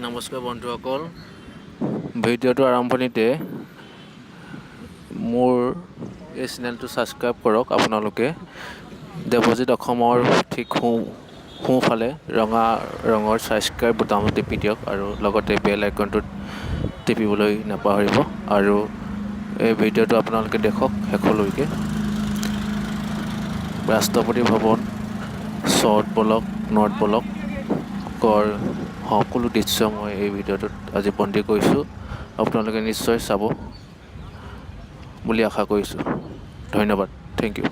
নমস্কাৰ বন্ধুসকল, ভিডিঅ'টো আৰম্ভণিতে মোৰ এই চেনেলটো ছাবস্ক্ৰাইব কৰক। আপোনালোকে দেৱজিত অসমৰ ঠিক সোঁফালে ৰঙা ৰঙৰ ছাবস্ক্ৰাইব বুটামটো টিপি দিয়ক আৰু লগতে বেল আইকনটোত টিপিবলৈ নাপাহৰিব। আৰু এই ভিডিঅ'টো আপোনালোকে দেখক শেষলৈকে। ৰাষ্ট্ৰপতি ভৱন, চাউথ ব্লক, নৰ্থ ব্লকৰ সকলো দৃশ্য মই এই ভিডিঅ'টোত আজি বন্দী কৰিছোঁ। আপোনালোকে নিশ্চয় চাব বুলি আশা কৰিছোঁ। ধন্যবাদ, থেংক ইউ।